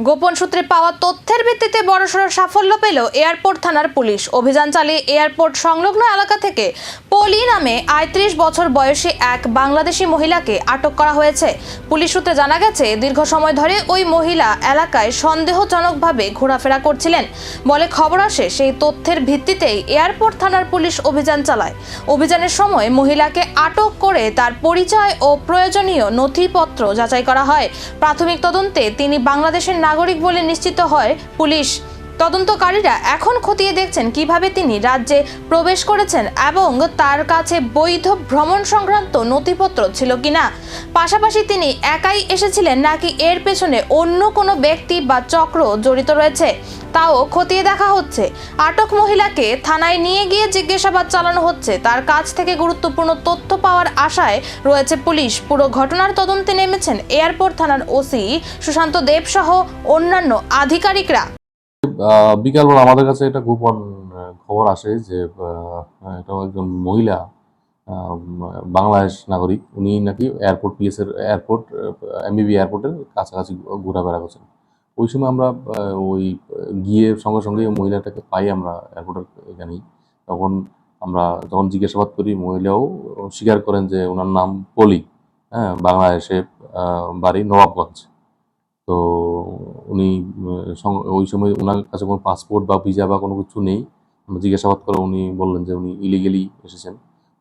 গোপন সূত্রে পাওয়া তথ্যের ভিত্তিতে বড়সড় সাফল্য পেল এয়ারপোর্ট থানার পুলিশ। অভিযান চালিয়ে এয়ারপোর্ট সংলগ্ন এলাকা থেকে পলি নামে ৩৮ বছর বয়সী এক বাংলাদেশি মহিলাকে আটক করা হয়েছে। পুলিশ সূত্রে জানা গেছে, দীর্ঘ সময় ধরে ওই মহিলা এলাকায় সন্দেহজনকভাবে ঘোরাফেরা করছিলেন বলে খবর আসে। সেই তথ্যের ভিত্তিতেই এয়ারপোর্ট থানার পুলিশ অভিযান চালায়। অভিযানের সময় মহিলাকে আটক করে তার পরিচয় ও প্রয়োজনীয় নথিপত্র যাচাই করা হয়। প্রাথমিক তদন্তে তিনি বাংলাদেশের নাগরিক বলে নিশ্চিত হয় পুলিশ। তদন্তকারীরা এখন খতিয়ে দেখছেন কিভাবে তিনি রাজ্যে প্রবেশ করেছেন এবং তার কাছে বৈধ ভ্রমণ সংক্রান্ত নথিপত্র ছিল কিনা। পাশাপাশি তিনি একাই এসেছিলেন নাকি এর পেছনে অন্য কোনো ব্যক্তি বা চক্র জড়িত রয়েছে তাও খতিয়ে দেখা হচ্ছে। আটক মহিলাকে থানায় নিয়ে গিয়ে জিজ্ঞাসাবাদ চালানো হচ্ছে। তার কাছ থেকে গুরুত্বপূর্ণ তথ্য পাওয়ার আশায় রয়েছে পুলিশ। পুরো ঘটনার তদন্তে নেমেছেন এয়ারপোর্ট থানার ওসি সুশান্ত দেব সহ অন্যান্য আধিকারিকরা। বিকালবেলা আমাদের কাছে একটা গোপন খবর আসে যে এটা একজন মহিলা বাংলাদেশ নাগরিক, উনি নাকি এয়ারপোর্ট এমবিবি এয়ারপোর্টের কাছাকাছি ঘোরাফেরা করছেন। ওই সময় আমরা ওই গিয়ে সঙ্গে সঙ্গে মহিলাটাকে পাই আমরা এয়ারপোর্টের এখানেই। তখন আমরা যখন জিজ্ঞাসাবাদ করি, মহিলাও স্বীকার করেন যে ওনার নাম পলি, বাংলাদেশে বাড়ি নবাবগঞ্জ। তো উনি ওই সময় ওনার কাছে কোনো পাসপোর্ট বা ভিসা বা কোনো কিছু নেই। আমরা জিজ্ঞাসাবাদ করে উনি বললেন যে উনি ইলিগেলি এসেছেন।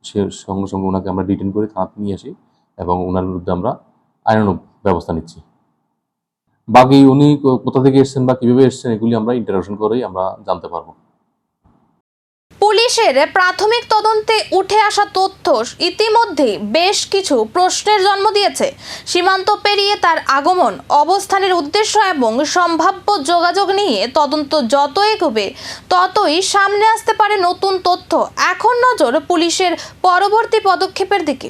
সে সঙ্গে সঙ্গে ওনাকে আমরা ডিটেইন করে থানাতে নিয়ে আসি এবং ওনার বিরুদ্ধে আমরা আইনানুগ ব্যবস্থা নিচ্ছি। বাকি উনি কোথা থেকে এসেছেন বা কীভাবে এসেছেন এগুলি আমরা ইন্টারোগেশন করেই আমরা জানতে পারবো। পুলিশের প্রাথমিক তদন্তে উঠে আসা তথ্য ইতিমধ্যে বেশ কিছু প্রশ্নের জন্ম দিয়েছে। সীমান্ত পেরিয়ে তার আগমন, অবস্থানের উদ্দেশ্য এবং সম্ভাব্য যোগাযোগ নিয়ে তদন্ত যত এগোবে ততই সামনে আসতে পারে নতুন তথ্য। এখন নজর পুলিশের পরবর্তী পদক্ষেপের দিকে।